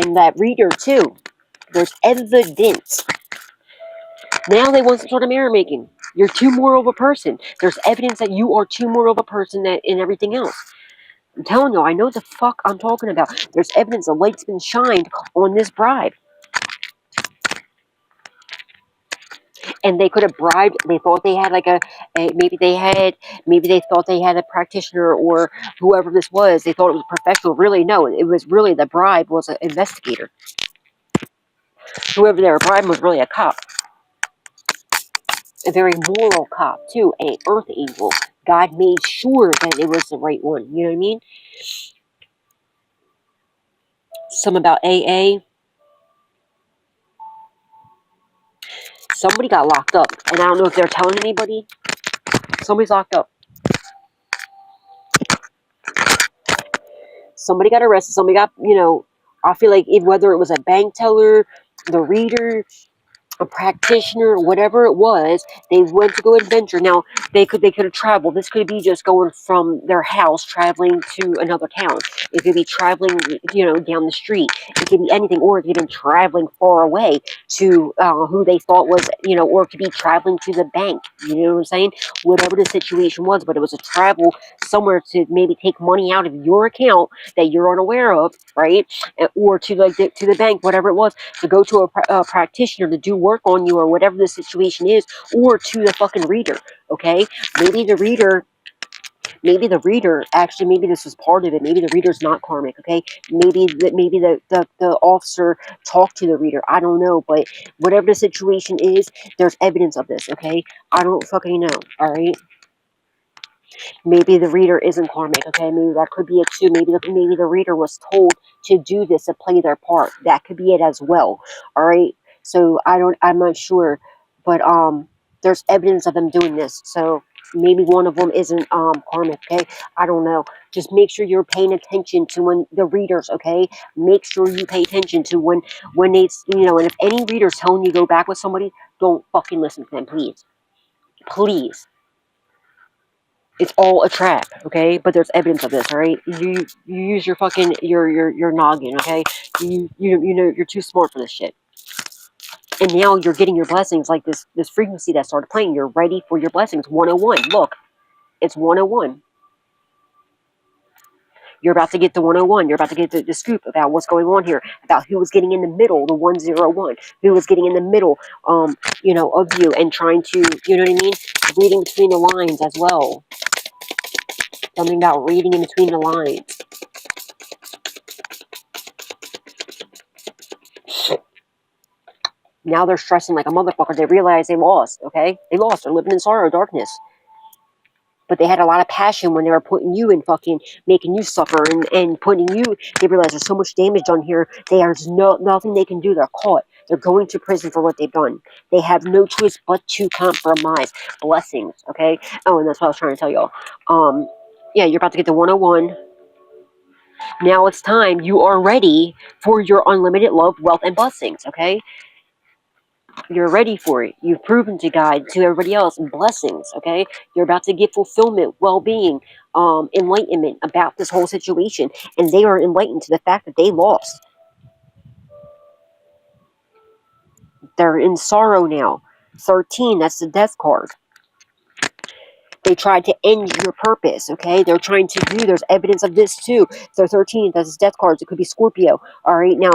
And that reader, too. There's evidence. Now they want some sort of mirror making. You're too moral of a person. There's evidence that you are too moral of a person in everything else. I'm telling you, I know the fuck I'm talking about. There's evidence the light's been shined on this bribe. And they could have bribed, they thought they had like maybe they thought they had a practitioner or whoever this was. They thought it was a professional. Really, no, it was really the bribe was an investigator. Whoever they were bribing was really a cop. A very moral cop, too. An earth angel. God made sure that it was the right one. You know what I mean? Something about AA. Somebody got locked up. And I don't know if they're telling anybody. Somebody's locked up. Somebody got arrested. Somebody got, I feel like whether it was a bank teller, the reader, a practitioner, whatever it was, they went to go adventure. Now, they could have traveled. This could be just going from their house, traveling to another town. It could be traveling, down the street. It could be anything, or it could be traveling far away to who they thought was, or it could be traveling to the bank. You know what I'm saying? Whatever the situation was, but it was a travel somewhere to maybe take money out of your account that you're unaware of, right? Or to to the bank, whatever it was, to go to a practitioner to do work on you or whatever the situation is, or to the fucking reader. Okay, maybe the reader actually, maybe this was part of it. Maybe the reader's not karmic. Okay, maybe the officer talked to the reader. I don't know, but whatever the situation is, there's evidence of this. Okay, I don't fucking know. All right. Maybe the reader isn't karmic, okay? Maybe that could be it too. Maybe the reader was told to do this, to play their part. That could be it as well. All right. So I'm not sure, but there's evidence of them doing this. So maybe one of them isn't karmic, okay? I don't know. Just make sure you're paying attention to when the readers, okay? Make sure you pay attention to when they, and if any reader's telling you to go back with somebody, don't fucking listen to them, please. Please. It's all a trap, okay? But there's evidence of this, all right? You use your fucking your noggin, okay? You're too smart for this shit. And now you're getting your blessings like this frequency that started playing. You're ready for your blessings. 101. Look, it's 101. You're about to get the 101. You're about to get the scoop about what's going on here, about who was getting in the middle, the 101, who was getting in the middle, of you and trying to, you know what I mean? Reading between the lines as well. Something about reading in between the lines. Now they're stressing like a motherfucker. They realize they lost, okay? They lost. They're living in sorrow, darkness. But they had a lot of passion when they were putting you in fucking, making you suffer and putting you, they realize there's so much damage done here. There's nothing they can do. They're caught. They're going to prison for what they've done. They have no choice but to compromise. Blessings, okay? Oh, and that's what I was trying to tell y'all. Yeah, you're about to get the 101. Now it's time. You are ready for your unlimited love, wealth, and blessings, okay? You're ready for it. You've proven to God, to everybody else, blessings, okay? You're about to get fulfillment, well-being, enlightenment about this whole situation. And they are enlightened to the fact that they lost. They're in sorrow now. 13, that's the death card. They tried to end your purpose, okay? They're trying to do, there's evidence of this too. So 13, that's his death cards. It could be Scorpio, all right? Now,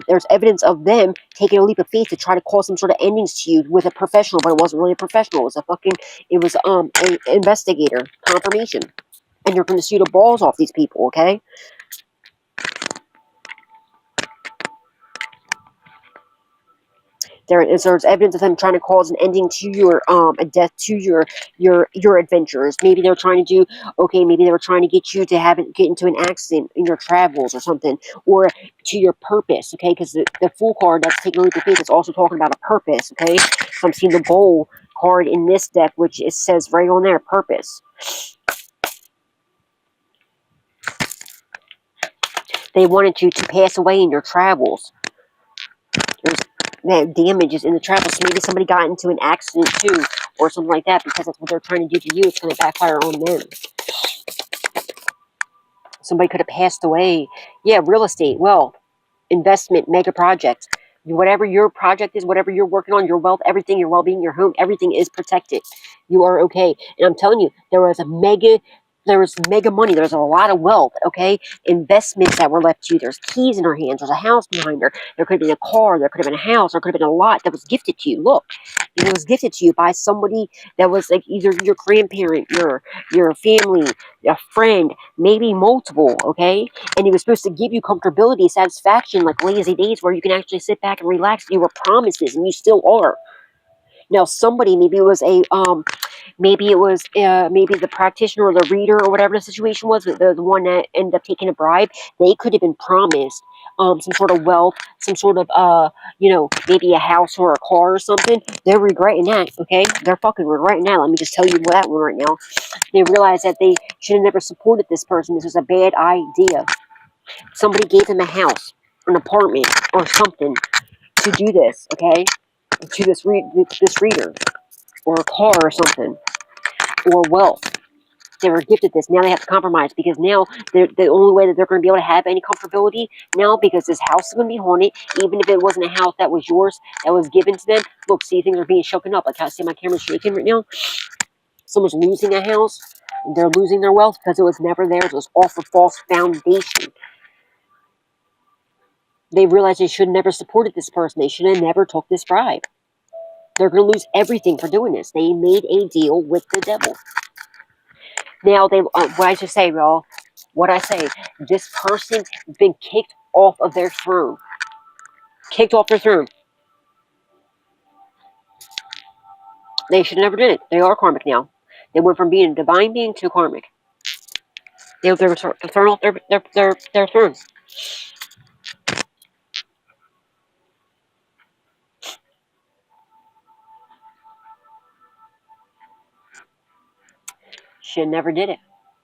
there's evidence of them taking a leap of faith to try to cause some sort of endings to you with a professional, but it wasn't really a professional. It was an investigator, confirmation. And you're going to sue the balls off these people, okay? There's evidence of them trying to cause an ending to your a death to your adventures. Maybe they're trying to do maybe they were trying to get you to get into an accident in your travels or something, or to your purpose, okay? Because the Fool card that's taking a leap of faith is also talking about a purpose, okay? So I'm seeing the Goal card in this deck, which it says right on there, purpose. They wanted you to pass away in your travels. There's damages in the travels. So maybe somebody got into an accident too, or something like that, because that's what they're trying to do to you. It's going to backfire on them. Somebody could have passed away. Yeah, real estate. Well, investment, mega projects. Whatever your project is, whatever you're working on, your wealth, everything, your well-being, your home, everything is protected. You are okay. And I'm telling you, there was mega money. There's a lot of wealth, okay? Investments that were left to you. There's keys in her hands. There's a house behind her. There could have been a car. There could have been a house. There could have been a lot that was gifted to you. Look, it was gifted to you by somebody that was like either your grandparent, your family, a friend, maybe multiple, okay? And it was supposed to give you comfortability, satisfaction, like lazy days where you can actually sit back and relax. You were promised this, and you still are. Now, somebody, maybe the practitioner or the reader or whatever the situation was, the one that ended up taking a bribe, they could have been promised some sort of wealth, some sort of, maybe a house or a car or something. They're regretting that, okay? They're fucking regretting that. Let me just tell you that one right now. They realize that they should have never supported this person. This was a bad idea. Somebody gave them a house, an apartment, or something to do this, okay? To this reader, or a car or something, or wealth. They were gifted this. Now they have to compromise because now the only way that they're going to be able to have any comfortability now, because this house is going to be haunted, even if it wasn't a house that was yours, that was given to them. Look, see, things are being shaken up. Like how I see my camera's shaking right now. Someone's losing a house. They're losing their wealth because it was never theirs. It was off a false foundation. They realized they should have never supported this person. They should have never took this bribe. They're going to lose everything for doing this. They made a deal with the devil. Now, what I just say, y'all, what I say, this person's been kicked off of their throne. Kicked off their throne. They should have never did it. They are karmic now. They went from being a divine being to karmic. They were thrown off their throne. Should never did it.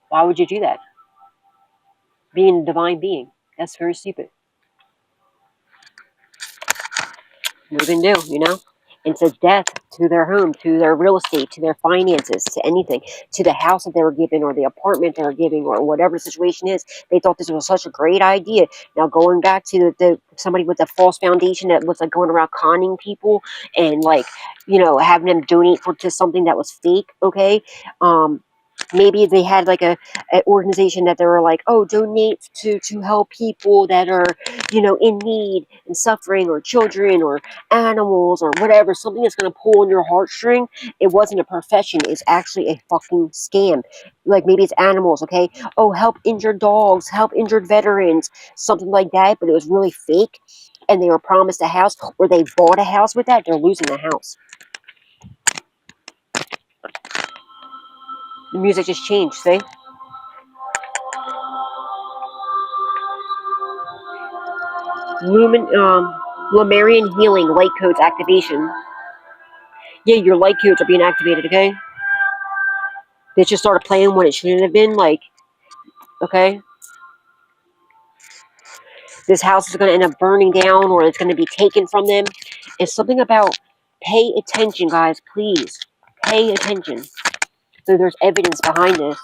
Why would you do that? Being a divine being. That's very stupid. What are you going to do, you know? It's death to their home, to their real estate, to their finances, to anything, to the house that they were given or the apartment they were giving or whatever the situation is. They thought this was such a great idea. Now, going back to the somebody with a false foundation that was like going around conning people and like, having them donate to something that was fake, okay? Maybe they had like an organization that they were like, oh, donate to help people that are, in need and suffering, or children or animals or whatever, something that's going to pull on your heartstring. It wasn't a profession. It's actually a fucking scam. Like maybe it's animals, okay? Oh, help injured dogs, help injured veterans, something like that, but it was really fake. And they were promised a house, or they bought a house with that. They're losing the house. The music just changed, see? Lemurian healing light codes activation. Yeah, your light codes are being activated, okay? They just started playing when it shouldn't have been, like, okay? This house is going to end up burning down, or it's going to be taken from them. It's something about pay attention, guys, please. Pay attention. So there's evidence behind this.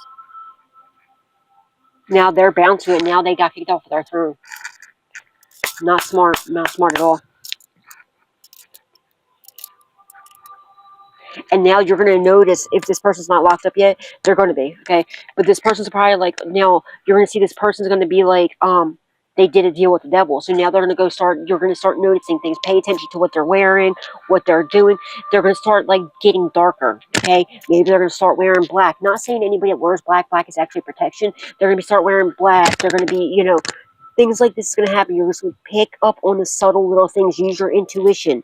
Now they're bound to it. Now they got kicked off of their throne. Not smart. Not smart at all. And now you're going to notice if this person's not locked up yet, they're going to be, okay? But this person's probably like, now you're going to see this person's going to be like, they did a deal with the devil. So now they're going to you're going to start noticing things. Pay attention to what they're wearing, what they're doing. They're going to start like getting darker, okay? Maybe they're going to start wearing black. Not saying anybody that wears black is actually protection. They're going to start wearing black. They're going to be, things like this is going to happen. You're just going to pick up on the subtle little things. Use your intuition.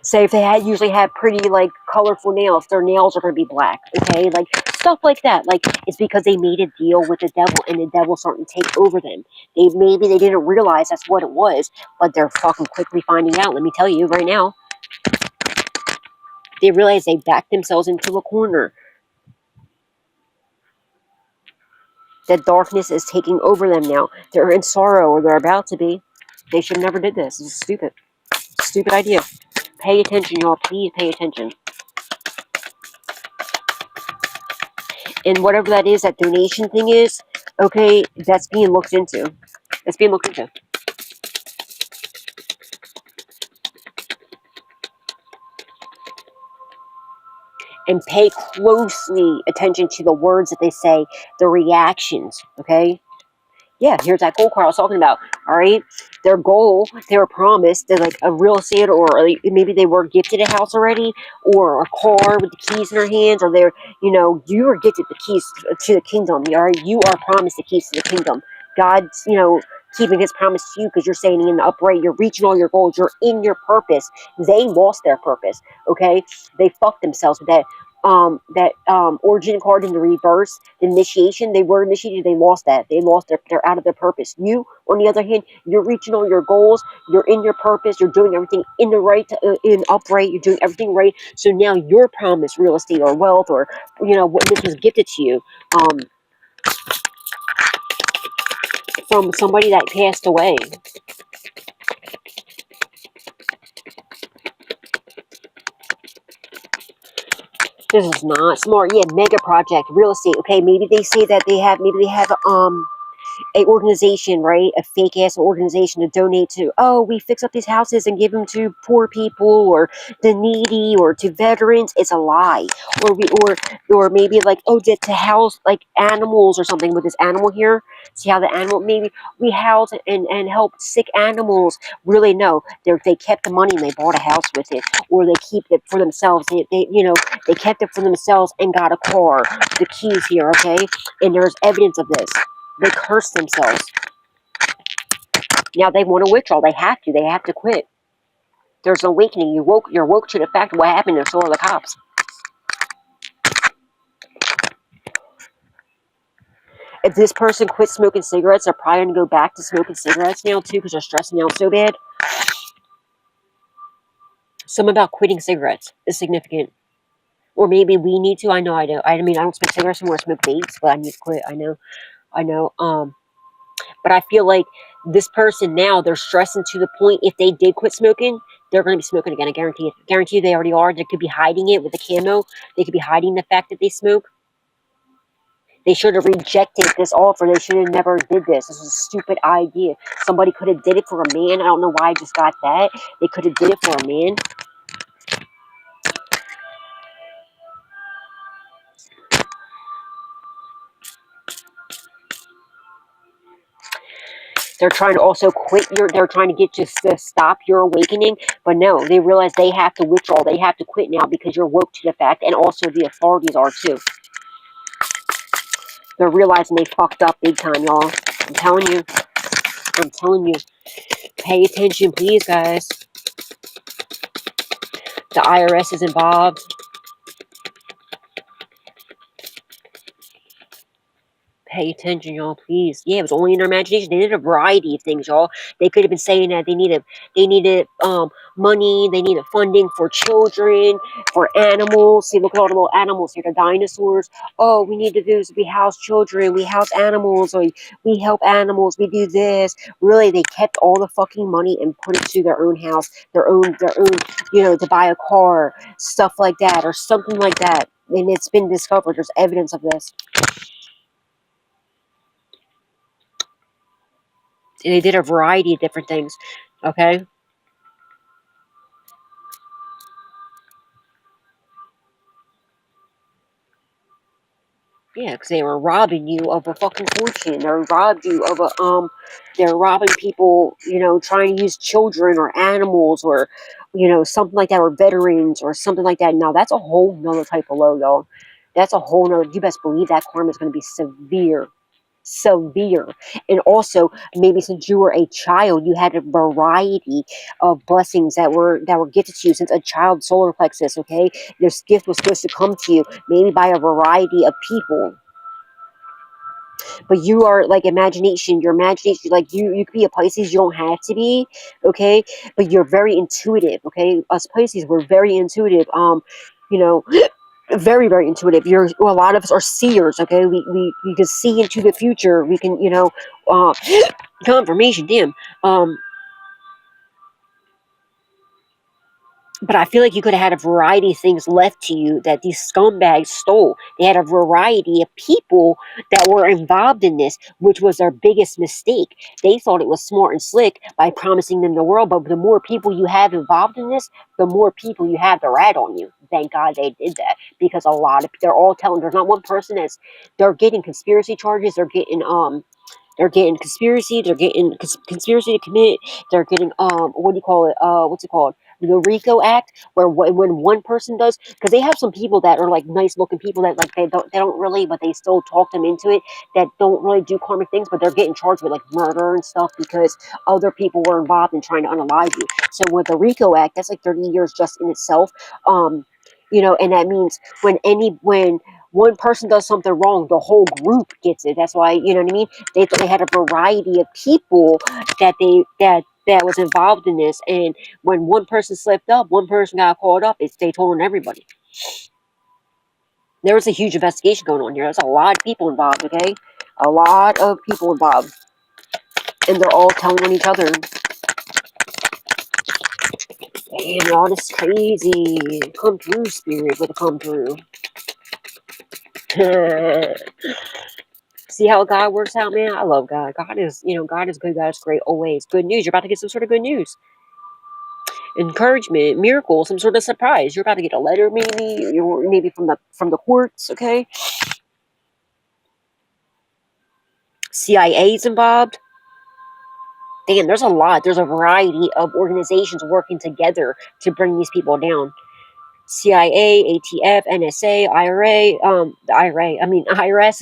Say if they usually have pretty like colorful nails, their nails are going to be black, okay? Like stuff like that. Like it's because they made a deal with the devil, and the devil's starting to take over them. Maybe they didn't realize that's what it was, but they're fucking quickly finding out. Let me tell you right now. They realize they backed themselves into a corner. That darkness is taking over them now. They're in sorrow, or they're about to be. They should have never did this. It's stupid. Stupid idea. Pay attention, y'all. Please pay attention. And whatever that is, that donation thing is, okay, that's being looked into. It's being looked into. And pay closely attention to the words that they say, the reactions, okay? Yeah, here's that goal card I was talking about. All right, their goal, they were promised, they're like a real estate, or like maybe they were gifted a house already, or a car with the keys in their hands, or they're, you were gifted the keys to the kingdom. All right, you are promised the keys to the kingdom. God's, keeping His promise to you because you're staying in the upright. You're reaching all your goals. You're in your purpose. They lost their purpose. Okay, they fucked themselves with that. Origin card in the reverse, the initiation, they were initiated, they lost that. They lost they're out of their purpose. You, on the other hand, you're reaching all your goals, you're in your purpose, you're doing everything in the right, in upright, you're doing everything right. So now your promise, real estate or wealth, or, what this was gifted to you, from somebody that passed away. This is not smart. Yeah, mega project, real estate. Okay, maybe they say that maybe they have, a organization, right? A fake ass organization to donate to. Oh, we fix up these houses and give them to poor people or the needy or to veterans. It's a lie. Or maybe like, oh, to house like animals or something with this animal here. See how the animal, maybe we house and help sick animals. Really, no. They kept the money and they bought a house with it, or they keep it for themselves. They kept it for themselves and got a car. The keys here, okay? And there's evidence of this. They curse themselves. Now they want to withdraw. They have to. They have to quit. There's an awakening. You're woke to the fact of what happened, and so are the cops. If this person quits smoking cigarettes, they're probably going to go back to smoking cigarettes now too, because they're stressing out so bad. Something about quitting cigarettes is significant. Or maybe we need to. I know I do. I mean, I don't smoke cigarettes anymore. I smoke vapes, but I need to quit. I know. But I feel like this person now, they're stressing to the point, if they did quit smoking, they're going to be smoking again. I guarantee it. Guarantee you they already are. They could be hiding it with the camo. They could be hiding the fact that they smoke. They should have rejected this offer. They should have never did this. This was a stupid idea. Somebody could have did it for a man. I don't know why I just got that. They could have did it for a man. They're trying to also they're trying to get just to stop your awakening. But no, they realize they have to withdraw. They have to quit now because you're woke to the fact, and also the authorities are too. They're realizing they fucked up big time, y'all. I'm telling you. Pay attention, please, guys. The IRS is involved. Pay attention, y'all, please. Yeah, it was only in their imagination. They did a variety of things, y'all. They could have been saying that they needed money, they needed funding for children, for animals. See, look at all the little animals here, the dinosaurs. Oh, we need to do this. We house children, we house animals, or we help animals, we do this. Really, they kept all the fucking money and put it to their own house, their own, to buy a car, stuff like that, or something like that. And it's been discovered. There's evidence of this. They did a variety of different things, okay? Yeah, because they were robbing you of a fucking fortune. They're robbing people, trying to use children or animals or, something like that, or veterans or something like that. Now, that's a whole nother type of low, y'all. That's a whole nother, you best believe that karma is going to be severe. And also, maybe since you were a child, you had a variety of blessings that were gifted to you since a child solar plexus. Okay, this gift was supposed to come to you maybe by a variety of people. But you are like your imagination, like you could be a Pisces, you don't have to be, okay, but you're very intuitive. Okay, us Pisces, we're very intuitive. You know very, very intuitive. A lot of us are seers. Okay, we can see into the future. We can, confirmation. Damn. But I feel like you could have had a variety of things left to you that these scumbags stole. They had a variety of people that were involved in this, which was their biggest mistake. They thought it was smart and slick by promising them the world, but the more people you have involved in this, the more people you have to rat on you. Thank God they did that, because a lot of, they're all telling, there's not one person they're getting conspiracy charges, they're getting conspiracy. They're getting conspiracy to commit. They're getting what do you call it? What's it called? The RICO Act, where when one person does, because they have some people that are like nice looking people that like they don't really, but they still talk them into it. That don't really do karmic things, but they're getting charged with like murder and stuff because other people were involved in trying to unalive you. So with the RICO Act, that's like 30 years just in itself. And that means when one person does something wrong, the whole group gets it. That's why, you know what I mean? They had a variety of people that was involved in this, and when one person slipped up, one person got caught up, they told on everybody. There was a huge investigation going on here. There's a lot of people involved, okay? A lot of people involved. And they're all telling on each other. Damn, y'all, this is crazy. Come through, spirit, with a come through. See how God works out, man? I love God. God is good. God is great always. Good news. You're about to get some sort of good news. Encouragement, miracle, some sort of surprise. You're about to get a letter, maybe from the courts, okay? CIA's involved. Damn, there's a lot. There's a variety of organizations working together to bring these people down. CIA, ATF, NSA, IRA, the IRA, I mean IRS.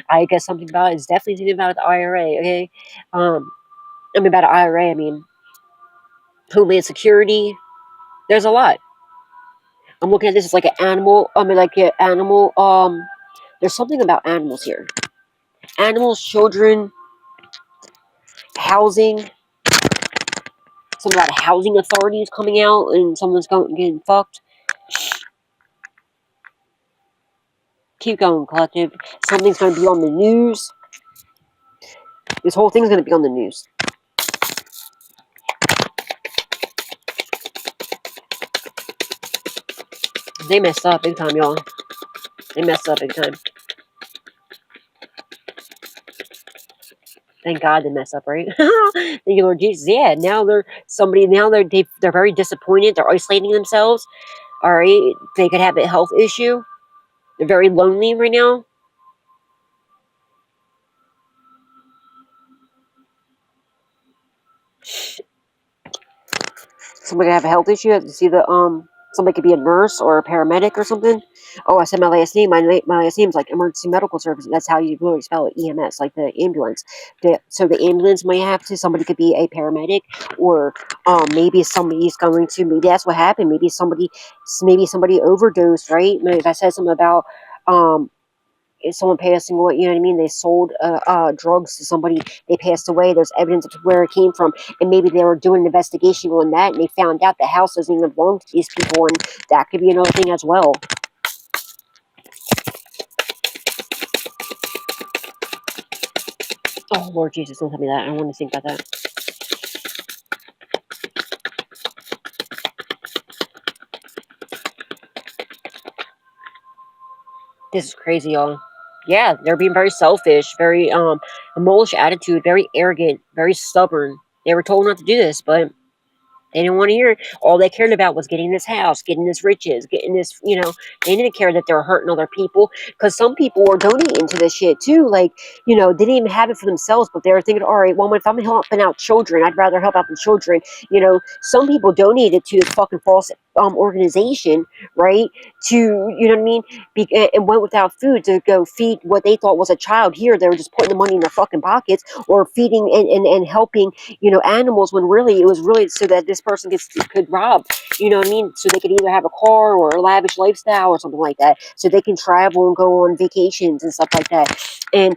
I guess something about it is definitely something about the IRA, okay? About the IRA, I mean Homeland Security. There's a lot. I'm looking at this as like an animal. There's something about animals here. Animals, children, housing. Something about housing authorities coming out and someone's getting fucked. Keep going, collective. Something's going to be on the news. This whole thing's going to be on the news. They messed up big time, y'all. They messed up big time. Thank God they messed up, right? Thank you, Lord Jesus. Yeah, now they're very disappointed. They're isolating themselves. All right, they could have a health issue. They're very lonely right now. Somebody could have a health issue. You see somebody could be a nurse or a paramedic or something. Oh, I said my last name. My last name is like emergency medical service. That's how you really spell it. EMS, like the ambulance. So the ambulance might have to. Somebody could be a paramedic, or maybe somebody's going to. Maybe that's what happened. Maybe somebody overdosed. Right? Maybe I said something about someone passing away, you know what I mean? They sold drugs to somebody, they passed away, there's evidence of where it came from, and maybe they were doing an investigation on that, and they found out the house doesn't even belong to these people, and that could be another thing as well. Oh, Lord Jesus, don't tell me that. I don't want to think about that. This is crazy, y'all. Yeah, they're being very selfish, very a mullish attitude, very arrogant, very stubborn. They were told not to do this, but they didn't want to hear it. All they cared about was getting this house, getting this riches, getting this, they didn't care that they were hurting other people, because some people were donating to this shit too. Like, they didn't even have it for themselves, but they were thinking, all right, well, if I'm helping out children, I'd rather help out the children. Some people donated to this fucking false organization, right? To, you know what I mean? And went without food to go feed what they thought was a child. Here, they were just putting the money in their fucking pockets, or feeding and helping, animals, when really it was really so that this person could rob, you know what I mean? So they could either have a car or a lavish lifestyle or something like that, so they can travel and go on vacations and stuff like that. And,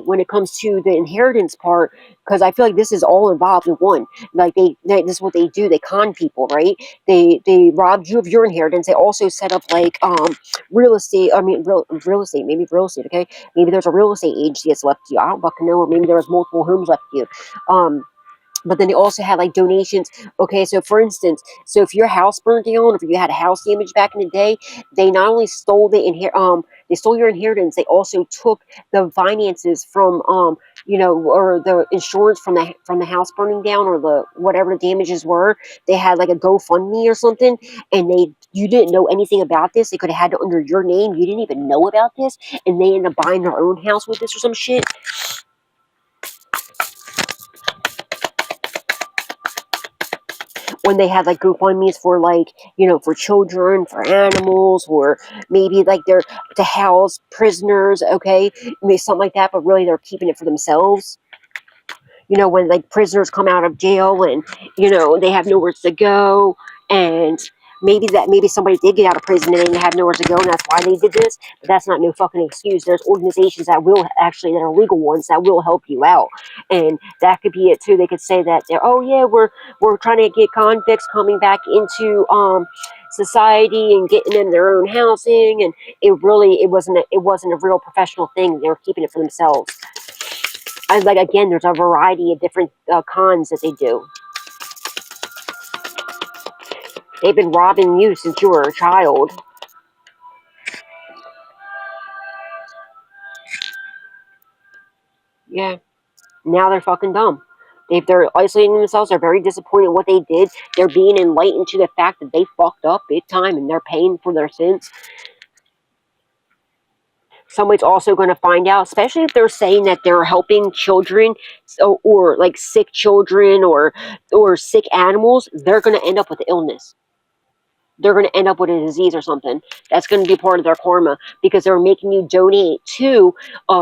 when it comes to the inheritance part, because I feel like this is all involved in one. Like this is what they do. They con people, right? They robbed you of your inheritance. They also set up like real estate. I mean, real estate. Maybe real estate. Okay, maybe there's a real estate agency that's left to you. I don't fucking know. Or maybe there was multiple homes left to you. But then they also had like donations. Okay, so for instance, so if your house burned down, if you had a house damage back in the day, they not only stole they stole your inheritance. They also took the finances from or the insurance from the house burning down, or the whatever the damages were. They had like a GoFundMe or something, and you didn't know anything about this. They could have had it under your name. You didn't even know about this, and they ended up buying their own house with this or some shit. When they had like GoFundMe's for like, for children, for animals, or maybe like they're to house prisoners, okay, maybe something like that, but really they're keeping it for themselves. When like prisoners come out of jail and they have nowhere to go, and maybe somebody did get out of prison and they have nowhere to go, and that's why they did this. But that's not no fucking excuse. There's organizations that are legal ones that will help you out, and that could be it too. They could say that we're trying to get convicts coming back into society and getting them their own housing, and it wasn't a real professional thing. They were keeping it for themselves. Like, again, there's a variety of different cons that they do. They've been robbing you since you were a child. Yeah. Now they're fucking dumb. They're isolating themselves. They're very disappointed in what they did. They're being enlightened to the fact that they fucked up big time and they're paying for their sins. Somebody's also going to find out, especially if they're saying that they're helping children, or like sick children, or sick animals, they're going to end up with illness. They're going to end up with a disease or something. That's going to be part of their karma, because they're making you donate to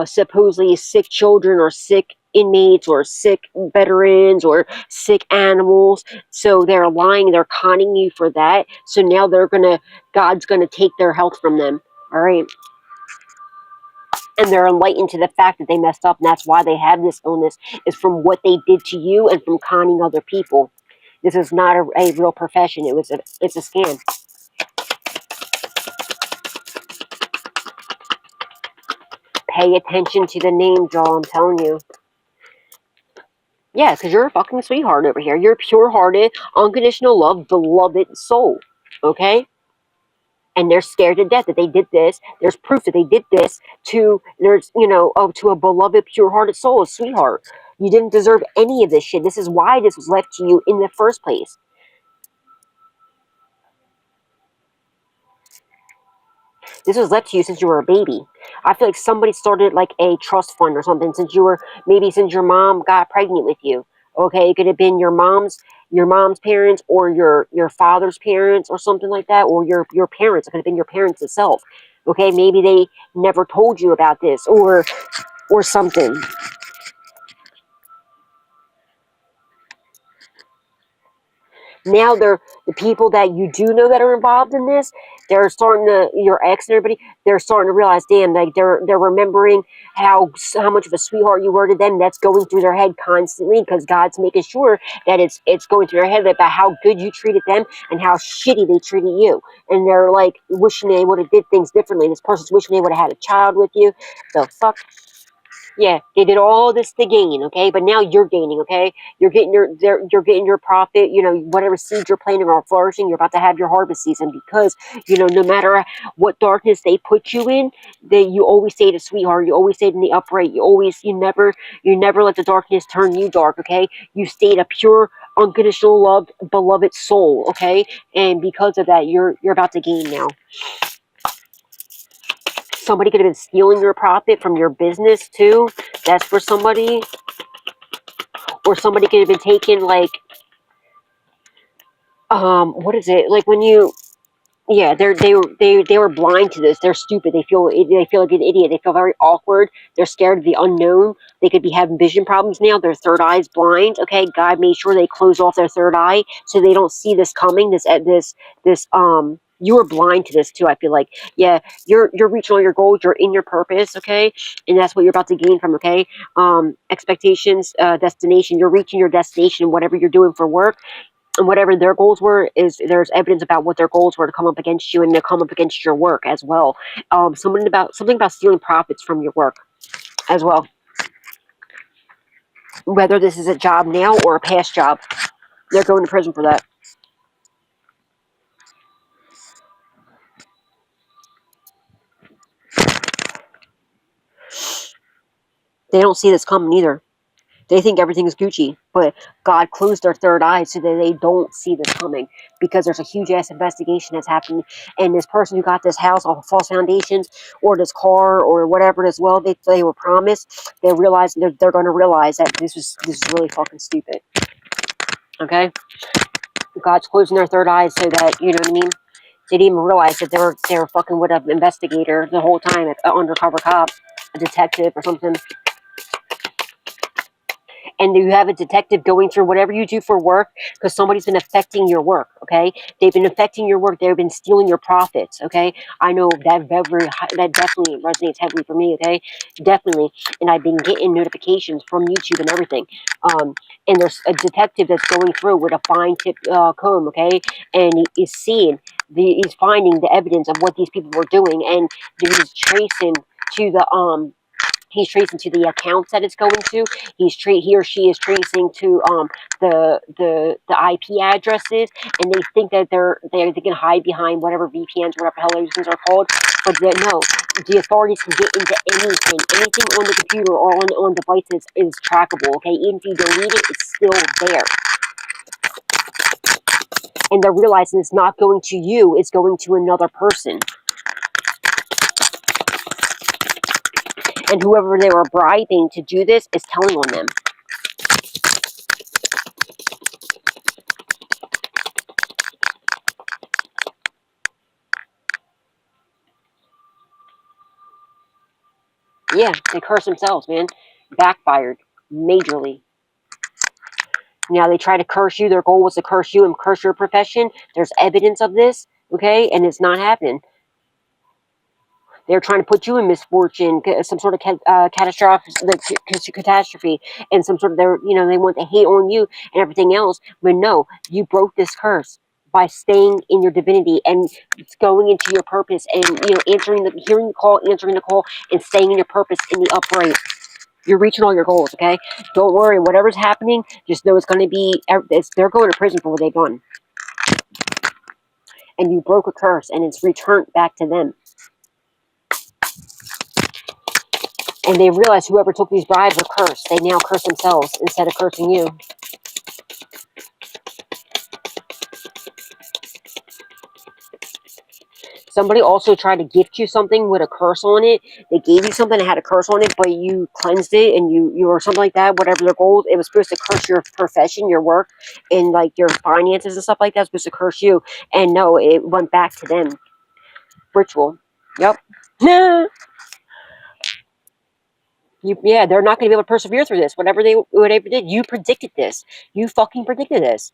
supposedly sick children, or sick inmates, or sick veterans, or sick animals. So they're lying, they're conning you for that. So now God's going to take their health from them. All right. And they're enlightened to the fact that they messed up, and that's why they have this illness, is from what they did to you and from conning other people. This is not a real profession. It's a scam. Pay attention to the name, Joel, I'm telling you. Yeah, because you're a fucking sweetheart over here. You're pure-hearted, unconditional love, beloved soul. Okay? And they're scared to death that they did this. There's proof that they did this to a beloved, pure-hearted soul, a sweetheart. You didn't deserve any of this shit. This is why this was left to you in the first place. This was left to you since you were a baby. I feel like somebody started like a trust fund or something since your mom got pregnant with you. Okay, it could have been your mom's parents, or your father's parents, or something like that, or your parents. It could have been your parents itself. Okay, maybe they never told you about this, or something. Now the people that you do know that are involved in this, they're starting to, your ex and everybody, they're starting to realize, damn, like they're remembering how much of a sweetheart you were to them. That's going through their head constantly, because God's making sure that it's going through their head about how good you treated them and how shitty they treated you. And they're like wishing they would have did things differently. This person's wishing they would have had a child with you. The fuck. Yeah, they did all this to gain, okay? But now you're gaining, okay? You're getting your profit, whatever seeds you're planting are flourishing. You're about to have your harvest season, because, no matter what darkness they put you in, you always stayed a sweetheart. You always stayed in the upright. You never let the darkness turn you dark, okay? You stayed a pure, unconditional, loved, beloved soul, okay? And because of that, you're about to gain now. Somebody could have been stealing your profit from your business too. That's for somebody. Or somebody could have been taking like, what is it? Like when you, yeah, they were blind to this. They're stupid. They feel like an idiot. They feel very awkward. They're scared of the unknown. They could be having vision problems now. Their third eye's blind. Okay, God made sure they close off their third eye so they don't see this coming. You were blind to this too. I feel like, yeah, you're reaching all your goals. You're in your purpose. Okay, and that's what you're about to gain from. Okay, expectations, destination. You're reaching your destination. Whatever you're doing for work. And whatever their goals were, there's evidence about what their goals were to come up against you and to come up against your work as well. Something about stealing profits from your work as well. Whether this is a job now or a past job, they're going to prison for that. They don't see this coming either. They think everything is Gucci, but God closed their third eye so that they don't see this coming, because there's a huge ass investigation that's happening. And this person who got this house off of false foundations, or this car, or whatever as well, they were promised. They realize they're going to realize that this is really fucking stupid. Okay, God's closing their third eye so that, you know what I mean. They didn't even realize that they were fucking with an investigator the whole time, an undercover cop, a detective or something. And you have a detective going through whatever you do for work, because somebody's been affecting your work, okay? They've been affecting your work. They've been stealing your profits, okay? I know that definitely resonates heavily for me, okay? Definitely. And I've been getting notifications from YouTube and everything. And there's a detective that's going through with a fine tip comb, okay? And he is seeing, he's finding the evidence of what these people were doing, and he's tracing to the he's tracing to the accounts that it's going to. He or she is tracing to the IP addresses, and they think that they can hide behind whatever VPNs, whatever the hell those things are called. But no, the authorities can get into anything on the computer or on devices is trackable. Okay, even if you delete it, it's still there. And they're realizing it's not going to you; it's going to another person. And whoever they were bribing to do this is telling on them. Yeah, they curse themselves, man. Backfired majorly. Now they try to curse you. Their goal was to curse you and curse your profession. There's evidence of this, okay? And it's not happening. They're trying to put you in misfortune, some sort of catastrophe, and some sort of they want to hate on you and everything else. But no, you broke this curse by staying in your divinity and going into your purpose, and hearing the call, answering the call, and staying in your purpose in the upright. You're reaching all your goals, okay? Don't worry. Whatever's happening, just know it's going to be. They're going to prison for what they've done, and you broke a curse, and it's returned back to them. And they realize whoever took these bribes were cursed. They now curse themselves instead of cursing you. Somebody also tried to gift you something with a curse on it. They gave you something that had a curse on it, but you cleansed it, and you or something like that, whatever their goals. It was supposed to curse your profession, your work, and like your finances and stuff like that. It was supposed to curse you. And no, it went back to them. Ritual. Yep. Yeah, they're not going to be able to persevere through this. Whatever they did, you predicted this. You fucking predicted this.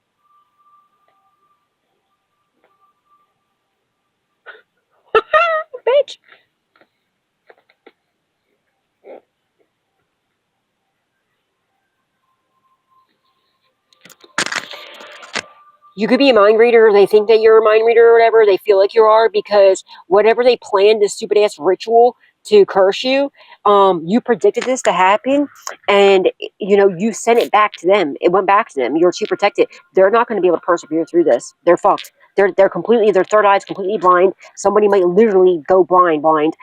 Bitch. You could be a mind reader. They think that you're a mind reader or whatever. They feel like you are, because whatever they planned, this stupid ass ritual to curse you, you predicted this to happen, and you sent it back to them. It went back to them. You're too protected. They're not going to be able to persevere through this. They're fucked. They're completely, their third eye is completely blind. Somebody might literally go blind.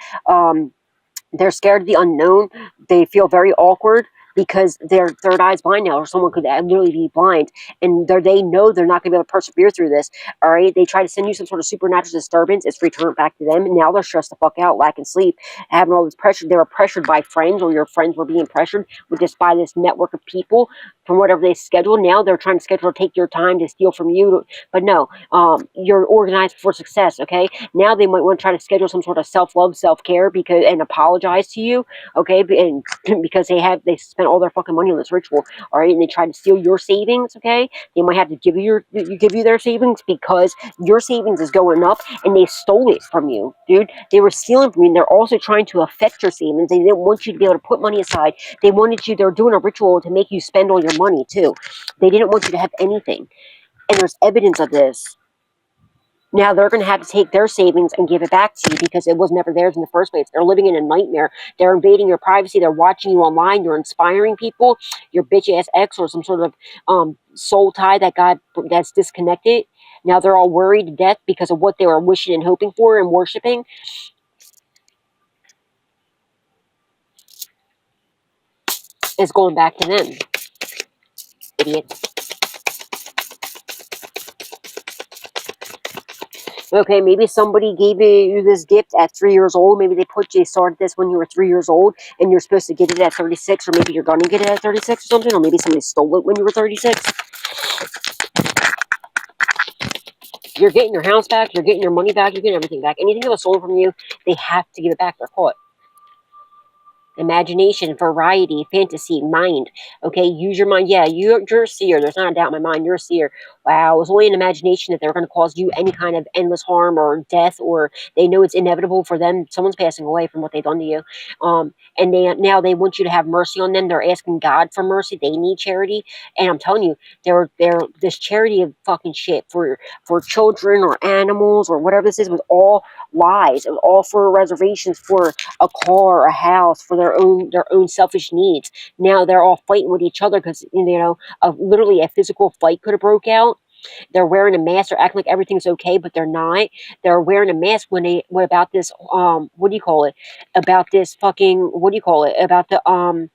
They're scared of the unknown. They feel very awkward because their third eye is blind now, or someone could literally be blind, and they know they're not going to be able to persevere through this. All right, they try to send you some sort of supernatural disturbance. It's returned back to them, and now they're stressed the fuck out, lacking sleep, having all this pressure. They were pressured by friends, or your friends were being pressured by this network of people from whatever they scheduled. Now they're trying to schedule to take your time to steal from you, but no, you're organized for success. Okay, now they might want to try to schedule some sort of self-love, self-care, and apologize to you. Okay, and because they spent all their fucking money on this ritual, all right, and they tried to steal your savings. Okay, they might have to give you their savings, because your savings is going up, and they stole it from you, dude. They were stealing from you, and they're also trying to affect your savings. They didn't want you to be able to put money aside. They were doing a ritual to make you spend all your money too. They didn't want you to have anything, and there's evidence of this. Now they're going to have to take their savings and give it back to you because it was never theirs in the first place. They're living in a nightmare. They're invading your privacy. They're watching you online. You're inspiring people. Your bitch-ass ex or some sort of soul tie that's disconnected. Now they're all worried to death because of what they were wishing and hoping for and worshiping. It's going back to them. Idiots. Okay, maybe somebody gave you this gift at 3 years old. Maybe they started this when you were 3 years old, and you're supposed to get it at 36, or maybe you're gonna get it at 36 or something, or maybe somebody stole it when you were 36. You're getting your house back, you're getting your money back, you're getting everything back. Anything that was stolen from you, they have to give it back. They're caught. Imagination, variety, fantasy, mind. Okay, use your mind. Yeah, you're a seer. There's not a doubt in my mind. You're a seer. Wow, it's only an imagination that they're going to cause you any kind of endless harm or death, or they know it's inevitable for them. Someone's passing away from what they've done to you. And now they want you to have mercy on them. They're asking God for mercy. They need charity. And I'm telling you, they're this charity of fucking shit for children or animals or whatever this is was all lies. It was all for reservations for a car, a house, for their own selfish needs. Now they're all fighting with each other because literally a physical fight could have broke out. They're wearing a mask. They're acting like everything's okay, but they're not. They're wearing a mask what about this? What do you call it? About this fucking what do you call it? About the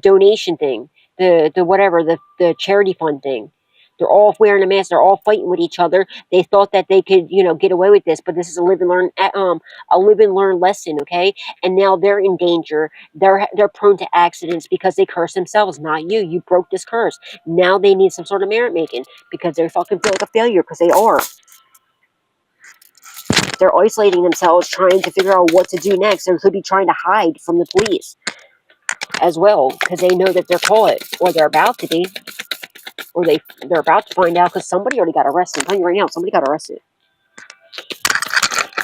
donation thing, the charity fund thing. They're all wearing a mask. They're all fighting with each other. They thought that they could, get away with this, but this is a live and learn lesson, okay? And now they're in danger. They're prone to accidents because they curse themselves, not you. You broke this curse. Now they need some sort of merit making because they fucking feel like a failure because they are. They're isolating themselves, trying to figure out what to do next. They could be trying to hide from the police as well because they know that they're caught or they're about to be. Or they're about to find out because somebody already got arrested. I'm telling you right now, somebody got arrested.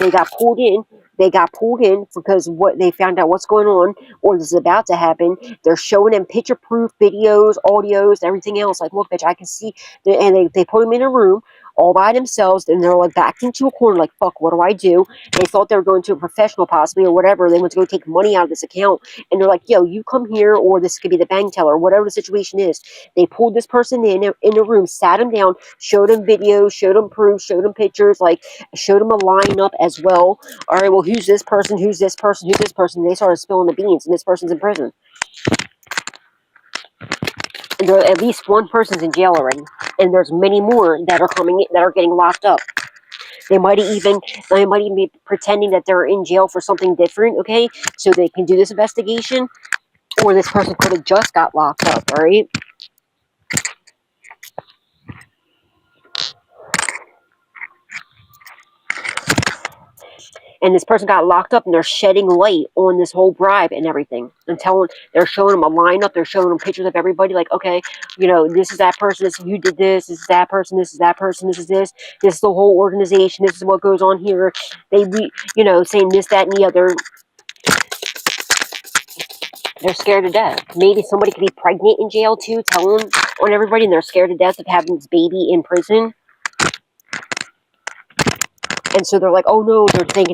They got pulled in. They got pulled in because what they found out what's going on or this is about to happen. They're showing them picture-proof videos, audios, everything else. Like, look, bitch, I can see. And they put them in a room all by themselves, and they're like backed into a corner like, fuck, what do I do? They thought they were going to a professional possibly or whatever. They went to go take money out of this account, and they're like, yo, you come here, or this could be the bank teller, whatever the situation is. They pulled this person in a room, sat him down, showed him videos, showed him proof, showed him pictures, like showed him a lineup as well. All right, well, who's this person? Who's this person? Who's this person? And they started spilling the beans, and this person's in prison. And there, at least one person's in jail already, and there's many more that are coming in, that are getting locked up. They might even be pretending that they're in jail for something different, okay, so they can do this investigation, or this person could have just got locked up, all right? And this person got locked up, and they're shedding light on this whole bribe and everything. And they're showing them a lineup. They're showing them pictures of everybody. Like, okay, this is that person. This is who did this. This is that person. This is that person. This is this. This is the whole organization. This is what goes on here. Saying this, that, and the other. They're scared to death. Maybe somebody could be pregnant in jail too, telling on everybody, and they're scared to death of having this baby in prison. And so they're like, oh no, they're thinking